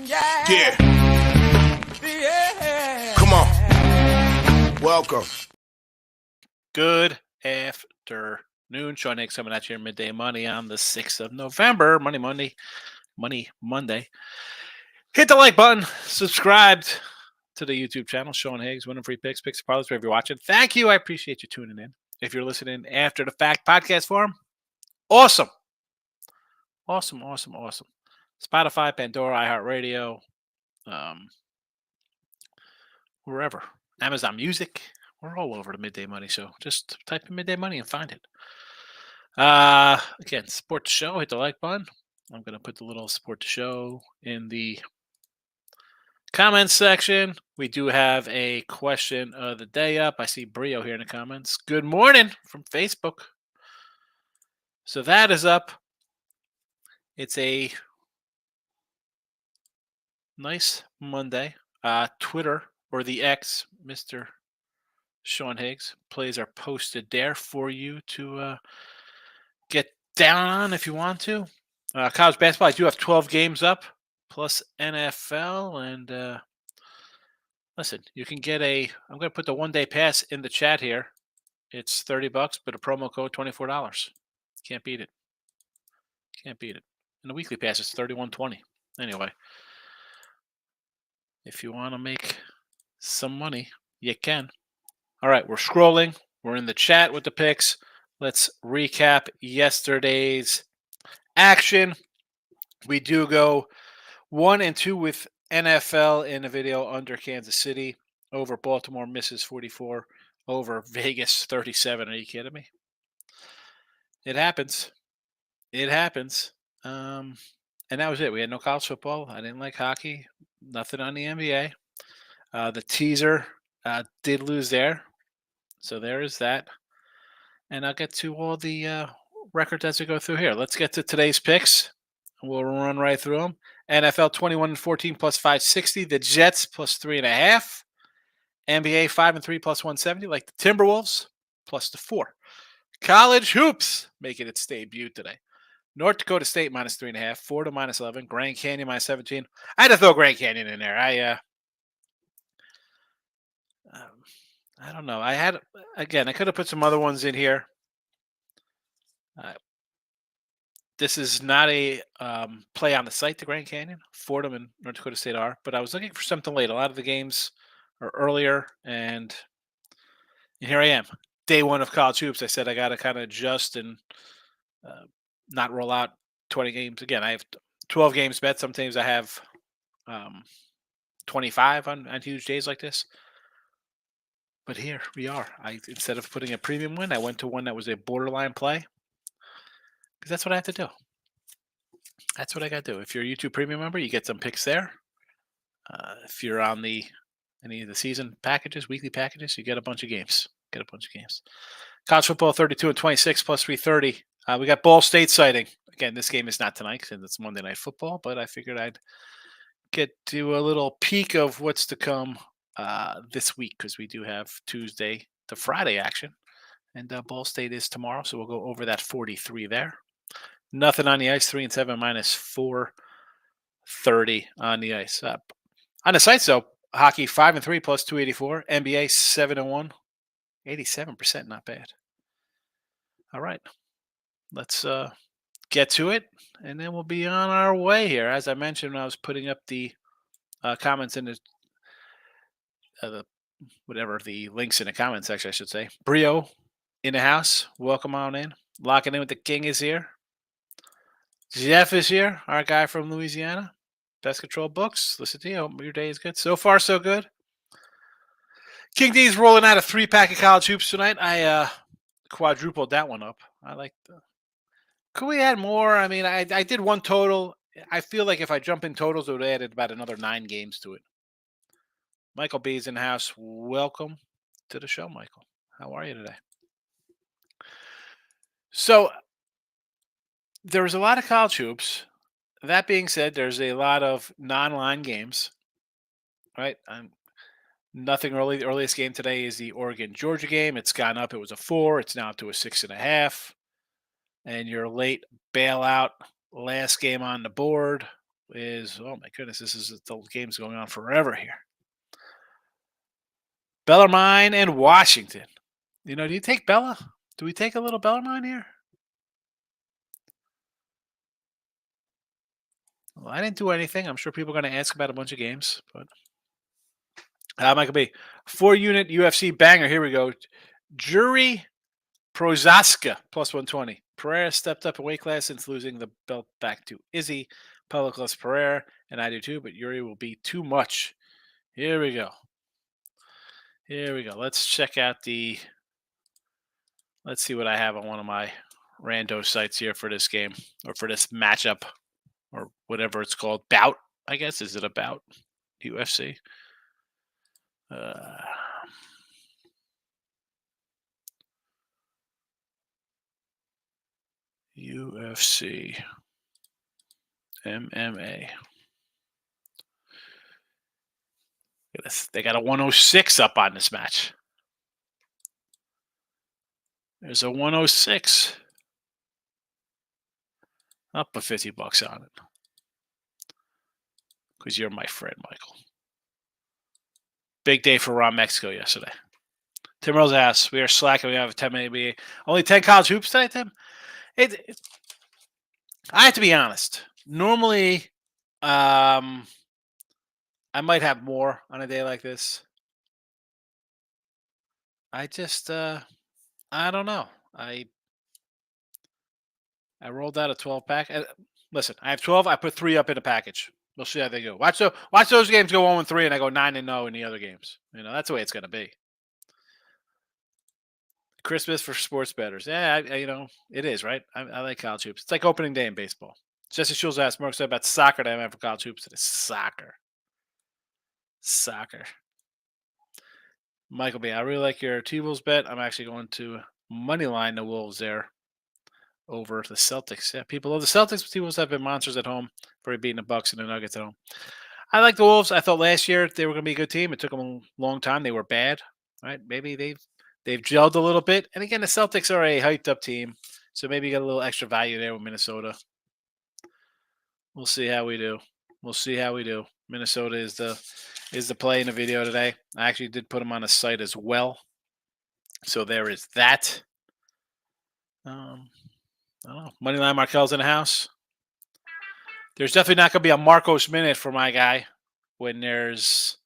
Yeah. Come on. Welcome. Good afternoon. Sean Higgs coming at you midday money on the 6th of November. Money Monday. Hit the like button. Subscribe to the YouTube channel. Sean Higgs, winning free picks, parlays, wherever you're watching. Thank you. I appreciate you tuning in. If you're listening after the fact podcast form, awesome. Spotify, Pandora, iHeartRadio, wherever. Amazon Music. We're all over the Midday Money Show. Just type in Midday Money and find it. Again, support the show. Hit the like button. I'm going to put the little support the show in the comments section. We do have a question of the day up. I see Brio here in the comments. Good morning from Facebook. So that is up. It's a nice Monday. Twitter or the X, Mr. Sean Higgs, plays are posted there for you to get down on if you want to. College basketball, I do have 12 games up, plus NFL. And listen, you can get I'm going to put the one-day pass in the chat here. It's $30, but a promo code $24. Can't beat it. And the weekly pass is $31.20. Anyway, if you want to make some money, you can. All right, we're scrolling. We're in the chat with the picks. Let's recap yesterday's action. We do go 1-2 with NFL in the video under Kansas City, over Baltimore misses 44, over Vegas 37. Are you kidding me? It happens. And that was it. We had no college football. I didn't like hockey. Nothing on the NBA. The teaser did lose there. So there is that. And I'll get to all the records as we go through here. Let's get to today's picks. We'll run right through them. NFL 21-14 plus 560. The Jets plus 3.5. NBA 5-3 plus 170. Like the Timberwolves plus the 4. College hoops making its debut today. North Dakota State minus 3.5. Florida minus 11. Grand Canyon minus 17. I had to throw Grand Canyon in there. I don't know. I could have put some other ones in here. This is not a play on the site, the Grand Canyon. Fordham and North Dakota State are. But I was looking for something late. A lot of the games are earlier. And here I am. Day one of college hoops. I said I got to kind of adjust and not roll out 20 games. Again, I have 12 games bet. Sometimes I have 25 on huge days like this. But here we are. Instead of putting a premium win, I went to one that was a borderline play. Because that's what I have to do. That's what I got to do. If you're a YouTube premium member, you get some picks there. If you're on any of the season packages, weekly packages, you get a bunch of games. College football 32-26 plus 330. We got Ball State sighting. Again, this game is not tonight because it's Monday Night Football, but I figured I'd get to a little peek of what's to come this week because we do have Tuesday to Friday action. And Ball State is tomorrow, so we'll go over that 43 there. Nothing on the ice, 3-7 minus 430 on the ice. On the sites, though, hockey 5-3 plus 284. NBA 7-1, 87%, not bad. All right, let's get to it, and then we'll be on our way here. As I mentioned when I was putting up the comments in the links in the comment section, I should say. Brio in the house. Welcome on in. Locking in with the King is here. Jeff is here, our guy from Louisiana. Best Control Books. Listen to you. Hope your day is good. So far, so good. King D's rolling out a 3-pack of college hoops tonight. I quadrupled that one up. I like the. Could we add more? I mean, I did one total. I feel like if I jump in totals, it would add about another 9 games to it. Michael B is in the house. Welcome to the show, Michael. How are you today? So there's a lot of college hoops. That being said, there's a lot of non-line games, right? Nothing early. The earliest game today is the Oregon-Georgia game. It's gone up. It was a 4. It's now up to a 6.5. And your late bailout last game on the board is, oh my goodness, the game's going on forever here. Bellarmine and Washington. Do you take Bella? Do we take a little Bellarmine here? Well, I didn't do anything. I'm sure people are going to ask about a bunch of games, but Michael B. 4-unit UFC banger. Here we go. Jury Prozaska plus 120. Pereira stepped up a weight class since losing the belt back to Izzy. Pellicles Pereira, and I do too, but Yuri will be too much. Here we go. Let's check out let's see what I have on one of my rando sites here for this game, or for this matchup, or whatever it's called. Bout, I guess. Is it a bout? UFC. UFC. MMA. They got a 106 up on this match. There's a 106. I'll put $50 on it. Because you're my friend, Michael. Big day for Raw Mexico yesterday. Tim Rose asks, we are slacking. We have 10 maybe only 10 college hoops tonight, Tim? I have to be honest. Normally, I might have more on a day like this. I just, I don't know. I rolled out a 12-pack. Listen, I have 12. I put 3 up in a package. We'll see how they go. Watch those games go 1-3, and I go 9-0 in the other games. That's the way it's going to be. Christmas for sports bettors. Yeah, it is, right? I like college hoops. It's like opening day in baseball. Jesse Schultz asked, more excited about soccer than I am for college hoops. It's soccer. Michael B., I really like your T-Wolves bet. I'm actually going to moneyline the Wolves there over the Celtics. Yeah, people love the Celtics, but T-Wolves have been monsters at home for beating the Bucks and the Nuggets at home. I like the Wolves. I thought last year they were going to be a good team. It took them a long time. They were bad, right? Maybe they've gelled a little bit. And again, the Celtics are a hyped up team, so maybe you got a little extra value there with Minnesota. We'll see how we do. Minnesota is the play in the video today. I actually did put them on a site as well. So there is that. I don't know. Moneyline Markel's in the house. There's definitely not going to be a Marcos minute for my guy when there's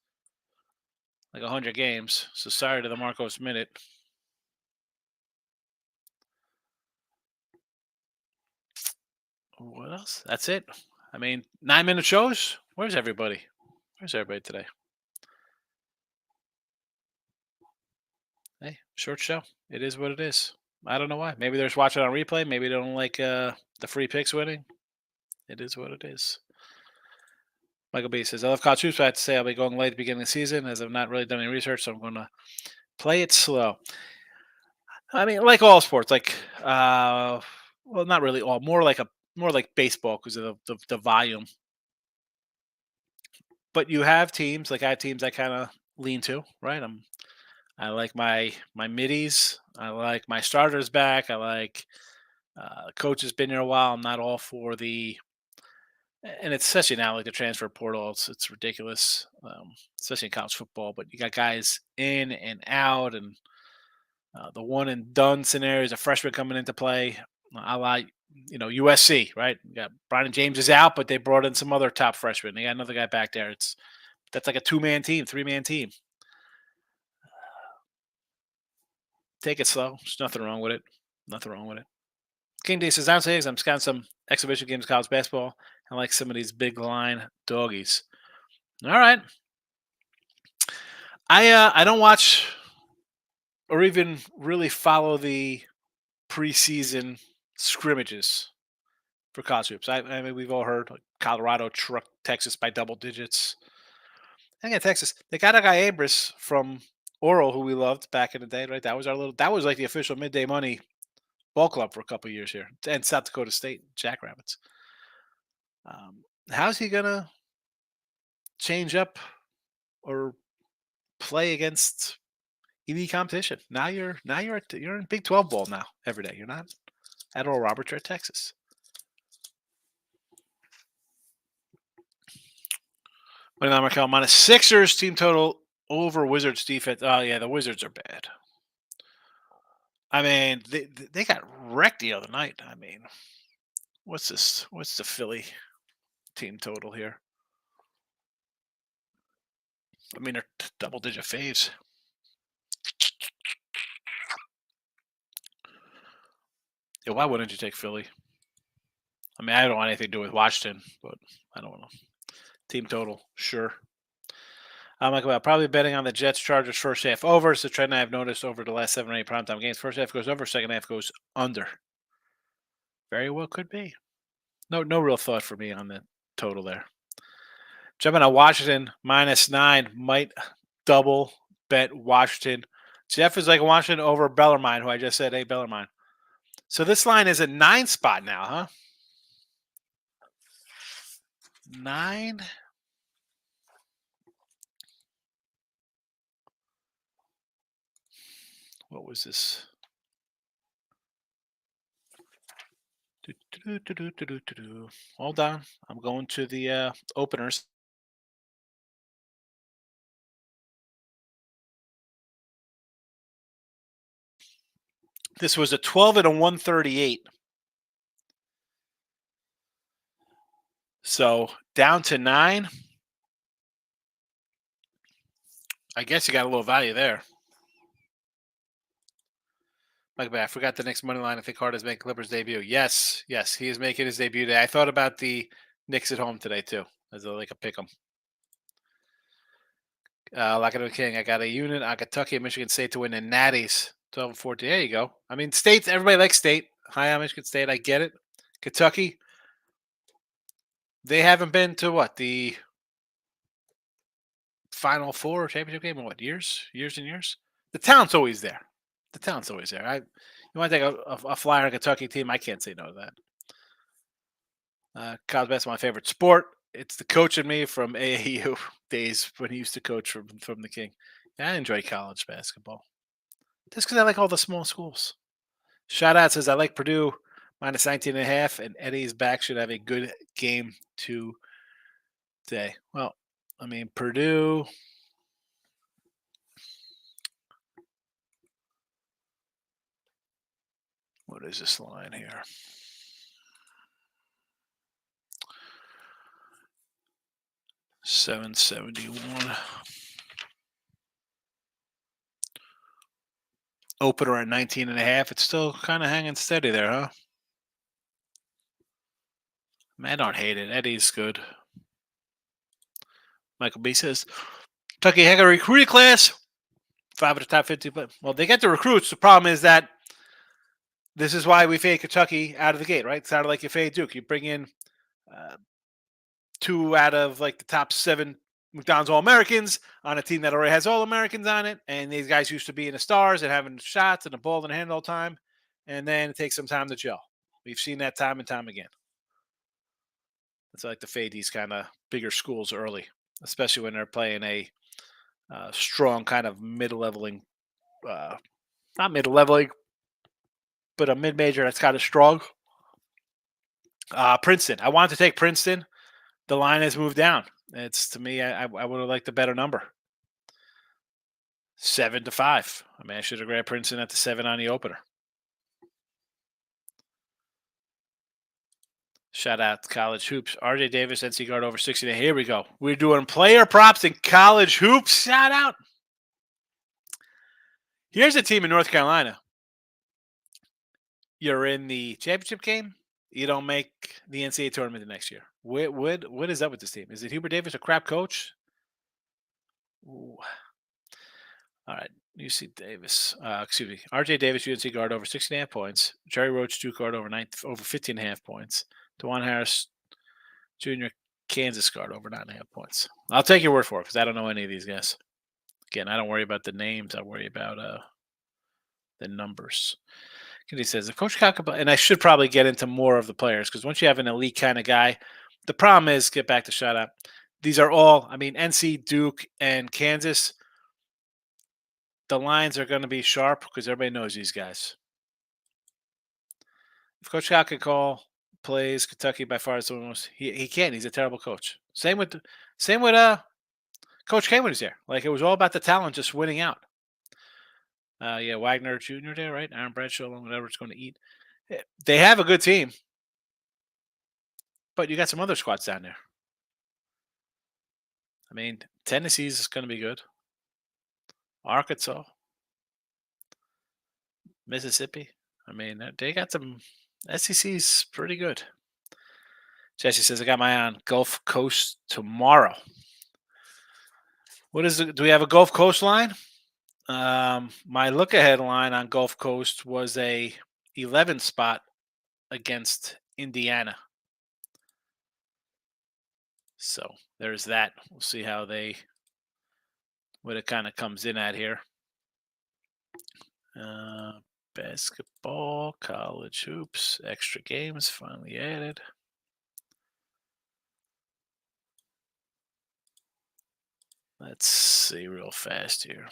like 100 games. So sorry to the Marcos minute. What else? That's it. 9-minute shows. Where's everybody? Today? Hey, short show. It is what it is. I don't know why. Maybe they're just watching on replay. Maybe they don't like the free picks winning. It is what it is. Michael B says, I love college hoops, but I have to say I'll be going late at the beginning of the season as I've not really done any research, so I'm going to play it slow. Like all sports, well, not really all. More like baseball because of the volume. But you have teams, I have teams I kind of lean to, right? I like my middies. I like my starters back. I like coach has been here a while. I'm not all for and it's especially now like the transfer portal. It's ridiculous, especially in college football. But you got guys in and out, and the one and done scenarios. A freshman coming into play. I like USC, right? You got Brian James is out, but they brought in some other top freshmen. They got another guy back there. That's like a 2-man team, 3-man team. Take it slow. There's nothing wrong with it. King D says, I'm scouting some exhibition games of college basketball. I like some of these big line doggies. All right. I don't watch or even really follow the preseason scrimmages for college hoops. We've all heard Colorado trucked Texas by double digits. I think Texas, they got a guy Abris from Oral who we loved back in the day, right? That was like the official midday money ball club for a couple of years here, and South Dakota State Jackrabbits. How's he gonna change up or play against elite competition? Now you're in Big 12 ball now every day. You're not at Oral Roberts or at Texas. Money line Markel minus Sixers team total over Wizards defense. Oh yeah, the Wizards are bad. I mean, they got wrecked the other night. I mean, what's this? What's the Philly team total here? I mean, they're double-digit faves. Yeah, why wouldn't you take Philly? I mean, I don't want anything to do with Washington, but I don't know. Team total, sure. I'm like, well, probably betting on the Jets Chargers first half over. It's a trend I've noticed over the last 7 or 8 primetime games. First half goes over, second half goes under. Very well could be. No real thought for me on the total there. Jumping on Washington -9 might double bet Washington. Jeff is like Washington over Bellarmine, who I just said, hey, Bellarmine. So this line is a 9 spot now, huh? 9? What was this? Hold on. I'm going to the openers. This was a 12 and a 138. So down to 9. I guess you got a little value there. Like, I forgot the next money line. I think Harden's making Clippers debut. Yes, he is making his debut today. I thought about the Knicks at home today too, as like a pick 'em. Like a king, I got a unit on Kentucky and Michigan State to win in Natties 12-14. There you go. I mean, states. Everybody likes state. High on Michigan State. I get it. Kentucky. They haven't been to what, the Final Four championship game in what, years and years? The talent's always there. You want to take a flyer on a Kentucky team? I can't say no to that. College basketball, my favorite sport. It's the coach in me from AAU days when he used to coach from the King. Yeah, I enjoy college basketball. Just because I like all the small schools. Shout out says I like Purdue -19.5, and Eddie's back should have a good game today. Well, I mean, Purdue. What is this line here? $7.71. Opener at 19.5. It's still kind of hanging steady there, huh? Man, I don't hate it. Eddie's good. Michael B says, Kentucky heck of a recruiting class. 5 of the top 50. But, well, they get the recruits. The problem is that this is why we fade Kentucky out of the gate, right? It's not like you fade Duke. You bring in 2 out of like the top 7 McDonald's All-Americans on a team that already has All-Americans on it. And these guys used to be in the stars and having shots and a ball in the hand all the time. And then it takes some time to gel. We've seen that time and time again. It's like to fade these kind of bigger schools early, especially when they're playing a strong kind of mid-leveling, not mid-leveling, but a mid-major that's kind of strong. Princeton. I wanted to take Princeton. The line has moved down. It's, to me, I would have liked a better number. 7-5. I mean, I should have grabbed Princeton at the 7 on the opener. Shout out to College Hoops. RJ Davis, NC guard over 60. Here we go. We're doing player props in College Hoops. Shout out. Here's a team in North Carolina. You're in the championship game. You don't make the NCAA tournament the next year. What is up with this team? Is it Hubert Davis, a crap coach? Ooh. All right. UC Davis. RJ Davis, UNC guard over 16.5 points. Jerry Roach, Duke guard over 15.5 points. DeJuan Harris Jr., Kansas guard over 9.5 points. I'll take your word for it because I don't know any of these guys. Again, I don't worry about the names. I worry about the numbers. He says, if Coach Cockable, and I should probably get into more of the players because once you have an elite kind of guy, the problem is, get back to shout out. These are all, I mean, NC, Duke, and Kansas. The lines are going to be sharp because everybody knows these guys. If Coach Cockable plays Kentucky by far is the most, he can't. He's a terrible coach. Same with Coach K when he's there. Like, it was all about the talent just winning out. Yeah, Wagner Jr. there, right? Aaron Bradshaw, whatever it's going to eat. They have a good team, but you got some other squads down there. I mean, Tennessee's is going to be good. Arkansas, Mississippi. I mean, they got some. SEC's pretty good. Jesse says, I got my eye on Gulf Coast tomorrow. What is it? Do we have a Gulf Coast line? My look ahead line on Gulf Coast was a 11 spot against Indiana. So there's that. We'll see how what it kind of comes in at here. Basketball, college hoops, extra games finally added. Let's see real fast here.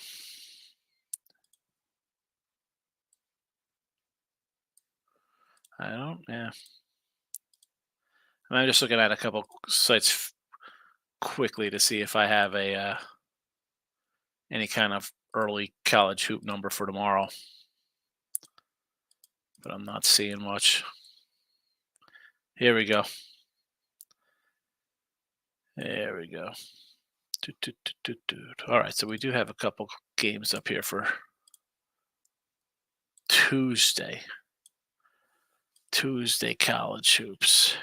Yeah. I'm just looking at a couple sites quickly to see if I have any kind of early college hoop number for tomorrow. But I'm not seeing much. Here we go. There we go. All right, so we do have a couple games up here for Tuesday. Tuesday college hoops.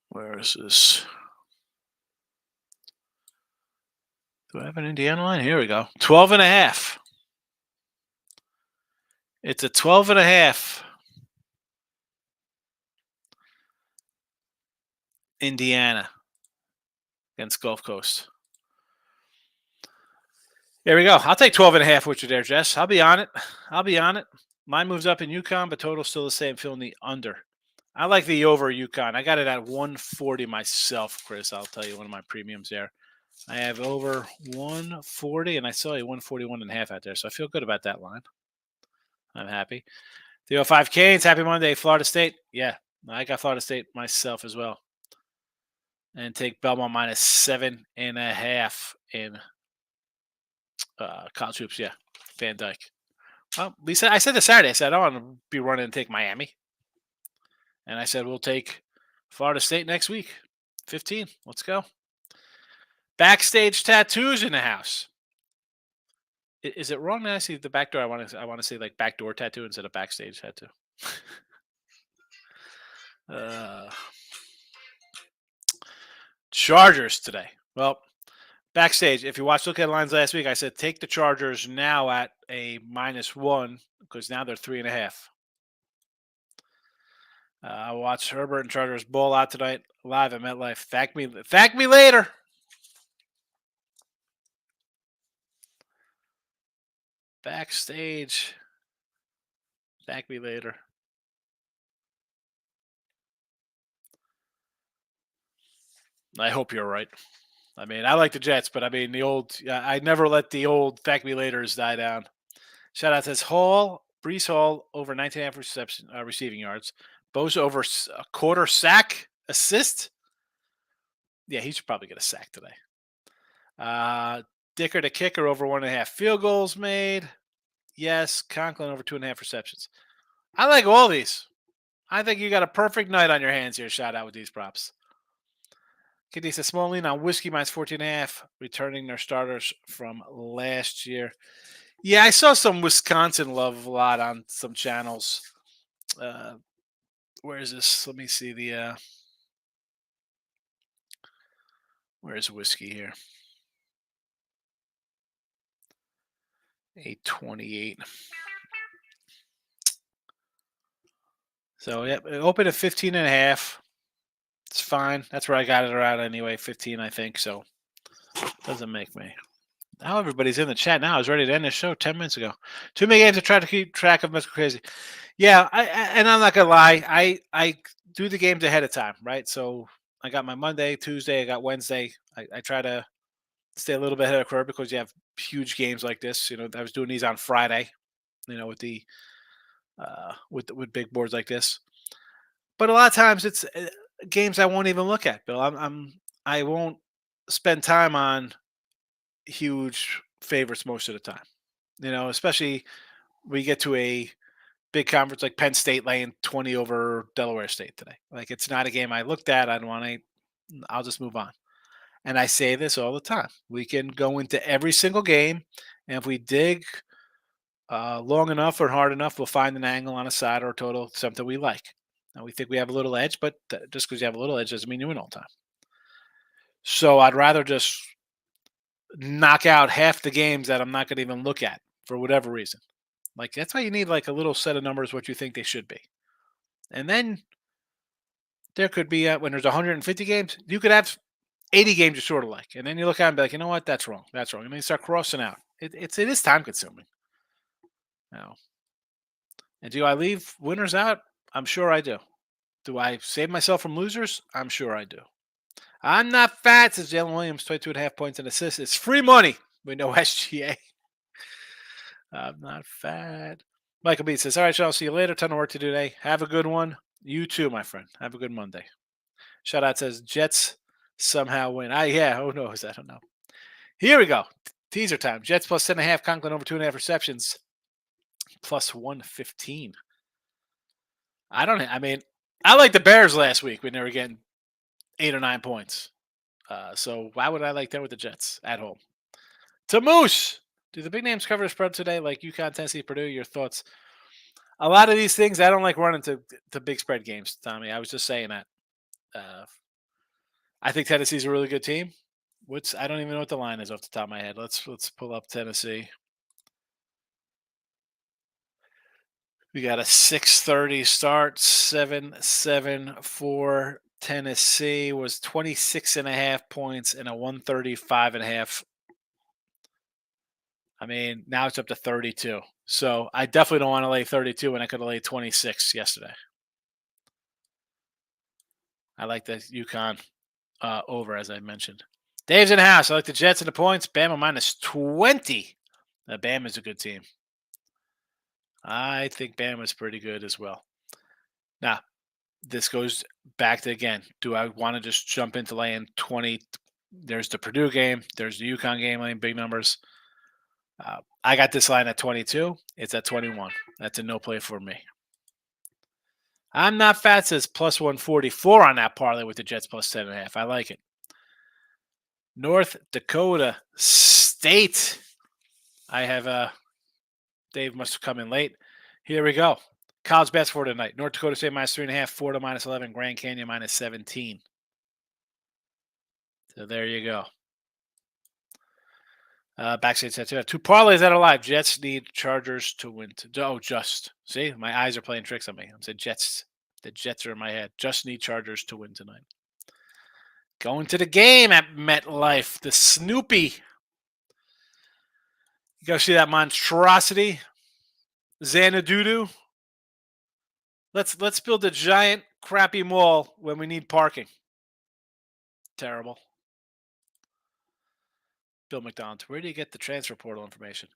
Where is this? Do I have an Indiana line? Here we go. 12.5. It's a 12.5. Indiana against Gulf Coast. There we go. I'll take 12.5 with you there, Jess. I'll be on it. Mine moves up in UConn, but total's still the same, filling the under. I like the over UConn. I got it at 140 myself, Chris. I'll tell you one of my premiums there. I have over 140, and I saw a 141.5 out there, so I feel good about that line. I'm happy. The 05 Canes, happy Monday. Florida State. Yeah, I got Florida State myself as well. And take Belmont minus 7.5 in college hoops. Yeah, Van Dyke. Well, Lisa, I said this Saturday. I said I want to be running and take Miami. And I said we'll take Florida State next week. 15. Let's go. Backstage tattoos in the house. Is it wrong that I see the back door? I want to say like backdoor tattoo instead of backstage tattoo. Chargers today. Well, backstage, if you watched Look at Lines last week, I said take the Chargers now at a -1 because now they're 3.5. I watched Herbert and Chargers ball out tonight live at MetLife. Thank me later. Backstage. Thank me later. I hope you're right. I mean, I like the Jets, but I mean, I never let the old thank me laters die down. Shout out to Brees Hall over 19.5 receiving yards. Bosa over a quarter sack assist. Yeah, he should probably get a sack today. Dicker the kicker over 1.5 field goals made. Yes, Conklin over 2.5 receptions. I like all these. I think you got a perfect night on your hands here. Shout out with these props. Kitty says small lean on whiskey minus 14.5, returning their starters from last year. Yeah, I saw some Wisconsin love a lot on some channels. Where is this? Let me see where's whiskey here? 828. So yeah, it opened at 15.5. It's fine. That's where I got it around anyway. 15, I think. So doesn't make me. Now everybody's in the chat now. I was ready to end the show 10 minutes ago. Too many games to try to keep track of. Mr. Crazy. Yeah, and I'm not gonna lie. I do the games ahead of time, right? So I got my Monday, Tuesday, I got Wednesday. I try to stay a little bit ahead of the curve because you have huge games like this. You know, I was doing these on Friday. You know, with the with big boards like this. But a lot of times it's games I won't even look at, Bill. I won't spend time on huge favorites most of the time. Especially we get to a big conference like Penn State laying 20 over Delaware State today. Like it's not a game I looked at. I don't want to. I'll just move on. And I say this all the time. We can go into every single game, and if we dig long enough or hard enough, we'll find an angle on a side or a total, something we like. Now we think we have a little edge, but just because you have a little edge doesn't mean you win all the time. So I'd rather just knock out half the games that I'm not going to even look at for whatever reason. Like that's why you need like a little set of numbers what you think they should be, and then there could be when there's 150 games, you could have 80 games you sort of like, and then you look at it and be like, you know what, that's wrong, and then you start crossing out. It is time consuming. Now, and do I leave winners out? I'm sure I do. Do I save myself from losers? I'm sure I do. I'm not fat, says Jalen Williams, 22.5 points and assists. It's free money with no SGA. I'm not fat. Michael B says, all right, Sean, I'll see you later. Ton of work to do today. Have a good one. You too, my friend. Have a good Monday. Shout out says, Jets somehow win. Yeah, who knows? I don't know. Here we go. Teaser time. Jets plus 10.5. Conklin over 2.5 receptions. Plus 115. I like the Bears last week when they were getting 8 or 9 points. So why would I like them with the Jets at home? To Moose. Do the big names cover the spread today like UConn, Tennessee, Purdue? Your thoughts? A lot of these things, I don't like running to big spread games, Tommy. I was just saying that. I think Tennessee's a really good team. I don't even know what the line is off the top of my head. Let's pull up Tennessee. We got a 6:30 start, 7-7 for Tennessee was 26.5 points and a 135.5. I mean, now it's up to 32. So I definitely don't want to lay 32 when I could have laid 26 yesterday. I like the UConn over, as I mentioned. Dave's in the house. I like the Jets and the points. Bama minus 20. Bama's a good team. I think Bama's pretty good as well. Now, this goes back to, again, do I want to just jump into laying 20? There's the Purdue game. There's the UConn game laying big numbers. I got this line at 22. It's at 21. That's a no play for me. I'm not fat, says plus 144 on that parlay with the Jets plus 10.5. I like it. North Dakota State. I have Dave must have come in late. Here we go. College basketball tonight. North Dakota State minus 3.5, Florida minus 11, Grand Canyon minus 17. So there you go. Backstage tattoo. 2 parlays that are live. Jets need Chargers to win. See, my eyes are playing tricks on me. I'm saying Jets. The Jets are in my head. Just need Chargers to win tonight. Going to the game at MetLife. The Snoopy. You go see that monstrosity. Xanadu. Let's build a giant crappy mall when we need parking. Terrible. Bill McDonald, where do you get the transfer portal information?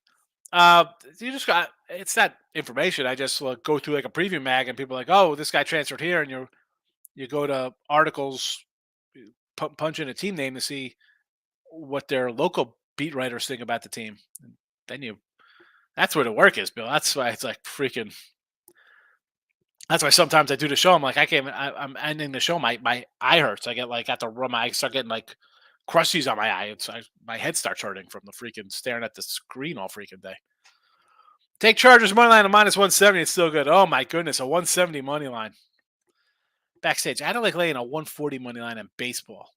You just got, it's not information. I just go through like a preview mag and people are like, oh, this guy transferred here. And you go to articles, punch in a team name to see what their local beat writers think about the team. And then that's where the work is, Bill. That's why it's like freaking. That's why sometimes I do the show. I'm like, I'm ending the show. My eye hurts. I get like at the room. I start getting like crusties on my eye. My head starts hurting from the freaking staring at the screen all freaking day. Take Chargers money line of minus 170. It's still good. Oh my goodness, a 170 money line. Backstage, I don't like laying a 140 money line in baseball.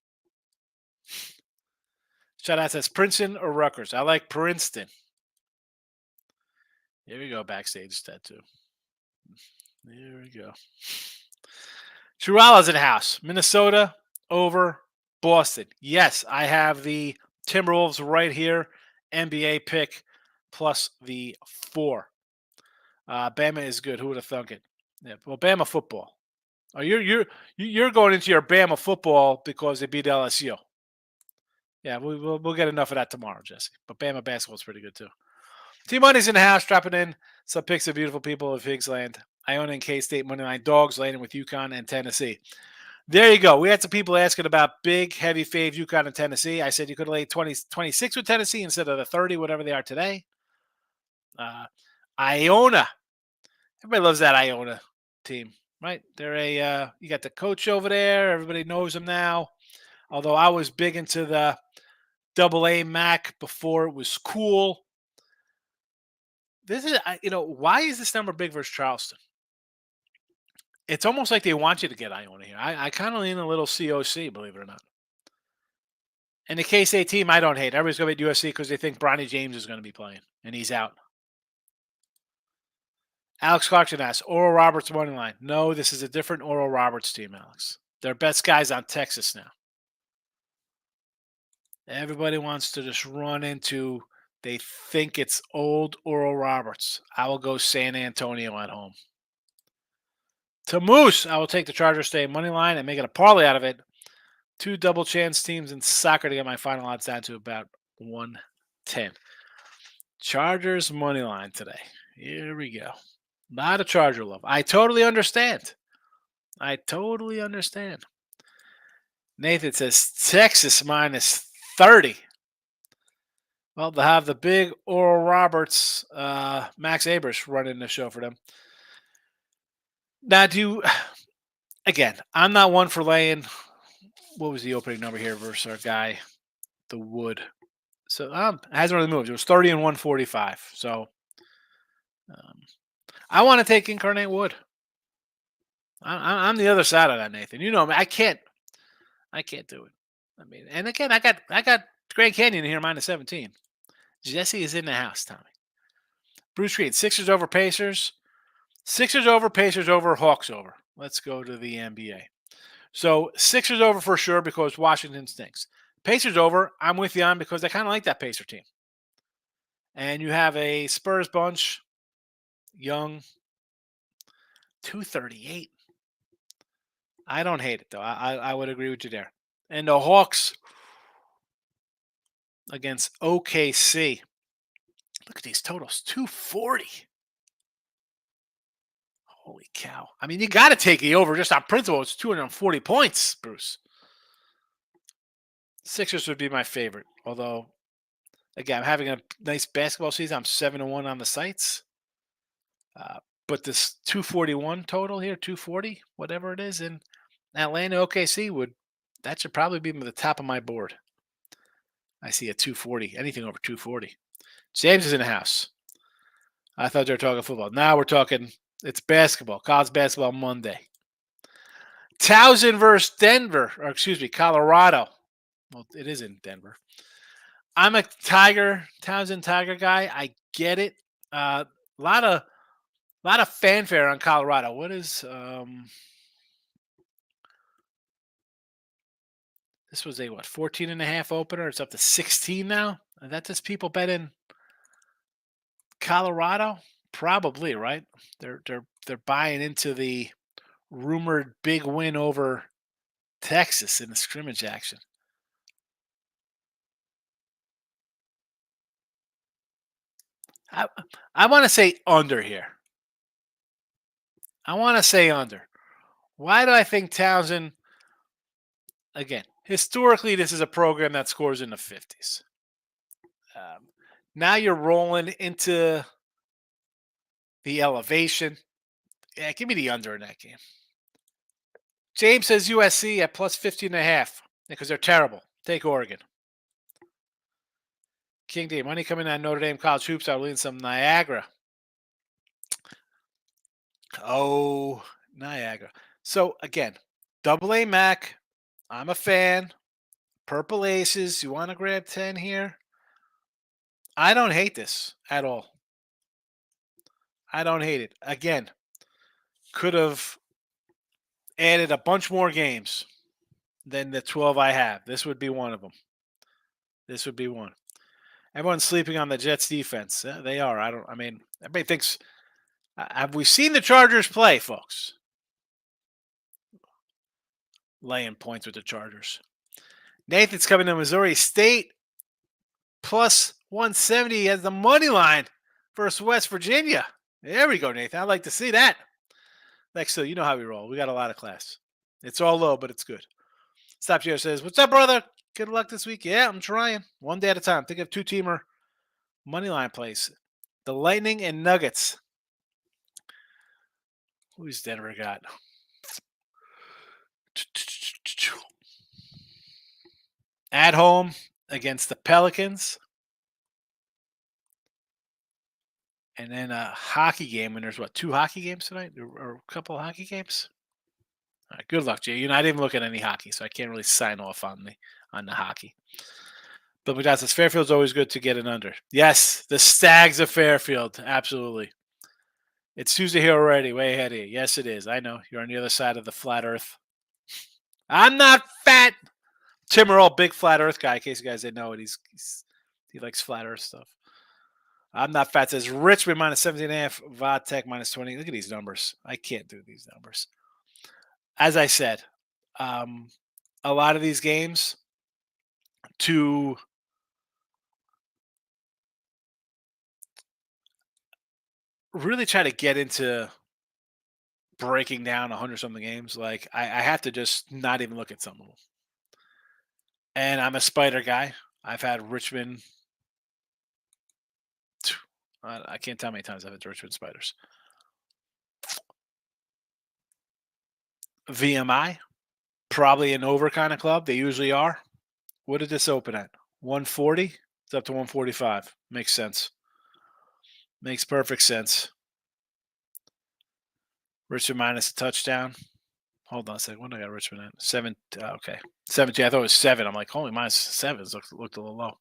Shout out says Princeton or Rutgers. I like Princeton. Here we go, backstage tattoo. There we go. Chihuahua's in the house. Minnesota over Boston. Yes, I have the Timberwolves right here. NBA pick plus the 4. Bama is good. Who would have thunk it? Yeah, well, Bama football. Oh, you're going into your Bama football because they beat LSU. Yeah, we'll get enough of that tomorrow, Jesse. But Bama basketball is pretty good too. T Money's in the house, dropping in some pics of beautiful people of Higgs land. Iona and K-State money line dogs laying with UConn and Tennessee. There you go. We had some people asking about big, heavy faves, UConn and Tennessee. I said you could have laid 26 with Tennessee instead of the 30, whatever they are today. Iona. Everybody loves that Iona team, right? They're you got the coach over there. Everybody knows him now. Although I was big into the AA MAC before it was cool. This is, why is this number big versus Charleston? It's almost like they want you to get Iona here. I kind of lean a little COC, believe it or not. And the K-State team, I don't hate. Everybody's going to be at USC because they think Bronny James is going to be playing, and he's out. Alex Clarkson asks, Oral Roberts money line. No, this is a different Oral Roberts team, Alex. Their best guys on Texas now. Everybody wants to just run into, they think it's old Oral Roberts. I will go San Antonio at home. To Moose, I will take the Chargers stay money line and make it a parlay out of it. 2 double chance teams in soccer to get my final odds down to about 110. Chargers money line today. Here we go. Not a Charger love. I totally understand. Nathan says Texas minus 30. Well, they'll have the big Oral Roberts, Max Abers running the show for them. Now, again, I'm not one for laying. What was the opening number here versus our guy, the Wood? So it hasn't really moved. It was 30 and 145. So I want to take Incarnate Wood. I'm the other side of that, Nathan. You know me. I can't do it. I mean, and again, I got Grand Canyon here minus 17. Jesse is in the house, Tommy. Bruce Green, Sixers over Pacers. Sixers over, Pacers over, Hawks over. Let's go to the NBA. So Sixers over for sure because Washington stinks. Pacers over, I'm with you on because I kind of like that Pacer team. And you have a Spurs bunch, young, 238. I don't hate it, though. I would agree with you there. And the Hawks against OKC. Look at these totals, 240. Holy cow. I mean, you got to take the over just on principle. It's 240 points, Bruce. Sixers would be my favorite. Although, again, I'm having a nice basketball season. I'm 7-1 on the sites. But this 241 total here, 240, whatever it is, in Atlanta, OKC, that should probably be the top of my board. I see a 240, anything over 240. James is in the house. I thought they were talking football. Now we're talking, it's basketball, college basketball Monday. Towson versus Colorado. Well, it is in Denver. I'm a Towson Tiger guy. I get it. A lot of fanfare on Colorado. What is this was a 14.5 opener. It's up to 16 now. Is that just people betting Colorado? Probably, right? They're buying into the rumored big win over Texas in the scrimmage action. I want to say under here. I want to say under. Why do I think Towson, again, historically, this is a program that scores in the 50s. Now you're rolling into the elevation. Yeah, give me the under in that game. James says USC at plus 15.5 because they're terrible. Take Oregon. King D, money coming on Notre Dame college hoops. I'll lean some Niagara. Oh, Niagara. So, again, AA MAC. I'm a fan. Purple Aces. You want to grab 10 here? I don't hate this at all. I don't hate it. Again, could have added a bunch more games than the 12 I have. This would be one of them. This would be one. Everyone's sleeping on the Jets defense. They are. Everybody thinks, have we seen the Chargers play, folks? Laying points with the Chargers. Nathan's coming to Missouri State. Plus 170 as the money line versus West Virginia. There we go, Nathan. I'd like to see that. Next to, you know how we roll. We got a lot of class. It's all low, but it's good. Stop Gio says, "What's up, brother? Good luck this week." Yeah, I'm trying. One day at a time. Think of two-teamer money line plays. The Lightning and Nuggets. Who's Denver got? At home against the Pelicans. And then a hockey game. And there's what, 2 hockey games tonight? Or a couple of hockey games? All right, good luck, Jay. You know, I didn't look at any hockey, so I can't really sign off on the hockey. But McDonald says Fairfield's always good to get an under. Yes, the Stags of Fairfield. Absolutely. It's Tuesday here already, way ahead of you. Yes, it is. I know. You're on the other side of the flat earth. I'm not fat. Tim Earl, big flat earth guy, in case you guys didn't know it. He likes flat earth stuff. I'm not fat. Says Richmond minus 17.5, Vodtech minus 20. Look at these numbers. I can't do these numbers. As I said, a lot of these games to really try to get into breaking down 100-something games, like I have to just not even look at some of them. And I'm a spider guy. I've had Richmond. I can't tell how many times I've had Richmond Spiders. VMI, probably an over kind of club. They usually are. What did this open at? 140? It's up to 145. Makes sense. Makes perfect sense. Richmond minus a touchdown. Hold on a second. What did I got Richmond at? 7. Okay. 17. I thought it was 7. I'm like, holy, minus 7. Looked a little low.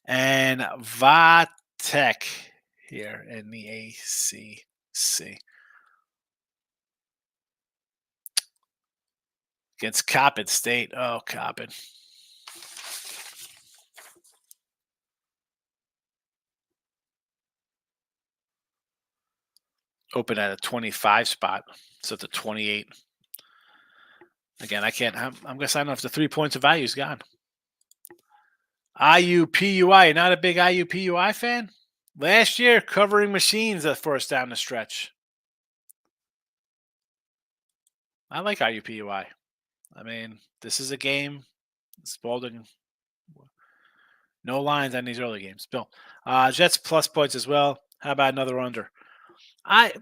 And Vatech here in the ACC. Against Coppin State. Oh, Coppin. Open at a 25 spot. So it's a 28. Again, I can't. I'm going to sign off the 3 points of value is gone. IUPUI. You're not a big IUPUI fan? Last year, covering machines for us down the stretch. I like IUPUI. I mean, this is a game. Spalding. No lines on these early games. Bill. Jets plus points as well. How about another under? I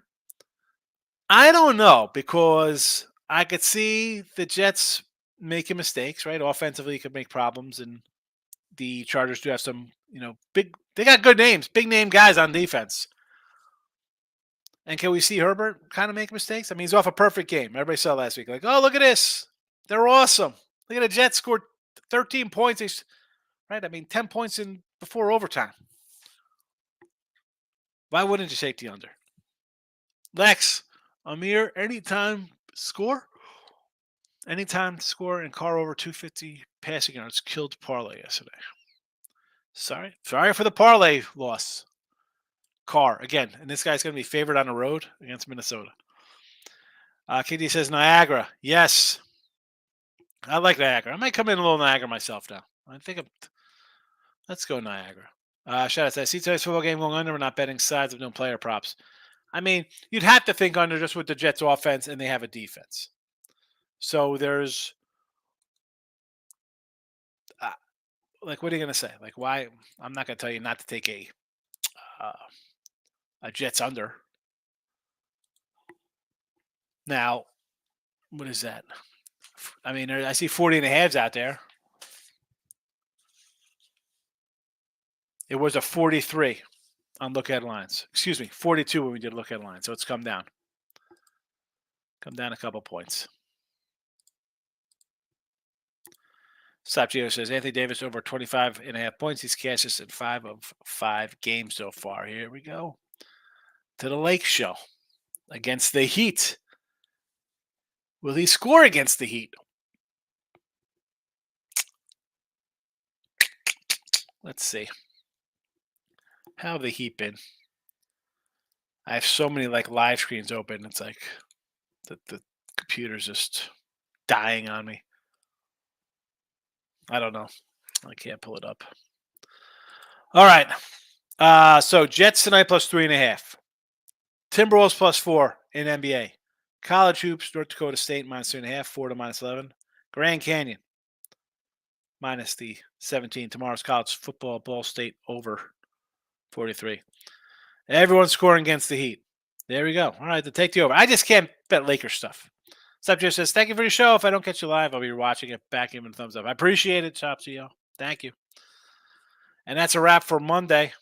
don't know, because I could see the Jets making mistakes, right? Offensively, could make problems, and the Chargers do have some, big. They got good names, big name guys on defense. And can we see Herbert kind of make mistakes? I mean, he's off a perfect game. Everybody saw last week, like, oh, look at this, they're awesome. Look at the Jets scored 13 points, right? I mean, 10 points in before overtime. Why wouldn't you take the under? Lex, Amir, anytime score? Anytime score and Carr over 250 passing yards killed parlay yesterday. Sorry for the parlay loss. Carr again, and this guy's going to be favored on the road against Minnesota. KD says Niagara. Yes, I like Niagara. I might come in a little Niagara myself now. Let's go Niagara. Shout out to I see today's football game going under. We're not betting sides of no player props. I mean, you'd have to think under just with the Jets offense, and they have a defense. So there's, like, what are you going to say? Like, why? I'm not going to tell you not to take a Jets under. Now, what is that? I mean, I see 40.5s out there. It was a 43 on look ahead lines. Excuse me, 42 when we did look ahead lines. So it's come down. Come down a couple points. Stop Gio says Anthony Davis over 25.5 points. He's cashed us in 5 of 5 games so far. Here we go to the Lake Show against the Heat. Will he score against the Heat? Let's see. How have the Heat been? I have so many live screens open. It's like the computer's just dying on me. I don't know. I can't pull it up. All right. So Jets tonight plus 3.5. Timberwolves plus 4 in NBA. College hoops, North Dakota State -3.5, Florida -11. Grand Canyon minus the 17. Tomorrow's college football, Ball State over 43. Everyone's scoring against the Heat. There we go. All right, to take the over. I just can't bet Lakers stuff. Subject says, thank you for your show. If I don't catch you live, I'll be watching it back. Giving a thumbs up. I appreciate it, Chops, y'all. Thank you. And that's a wrap for Monday.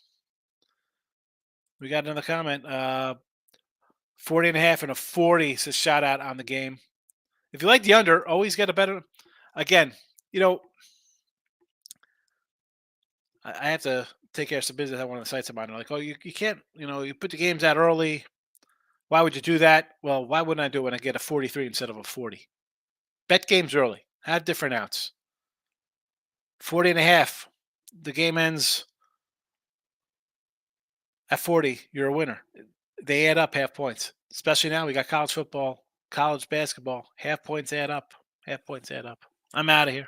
We got another comment. 40.5 and a 40 says shout out on the game. If you like the under, always get a better. Again, I have to take care of some business at one of the sites of mine. They're like, oh, you can't, you put the games out early. Why would you do that? Well, why wouldn't I do it when I get a 43 instead of a 40? Bet games early. Have different outs. 40.5. The game ends at 40. You're a winner. They add up half points. Especially now, we got college football, college basketball. Half points add up. Half points add up. I'm out of here.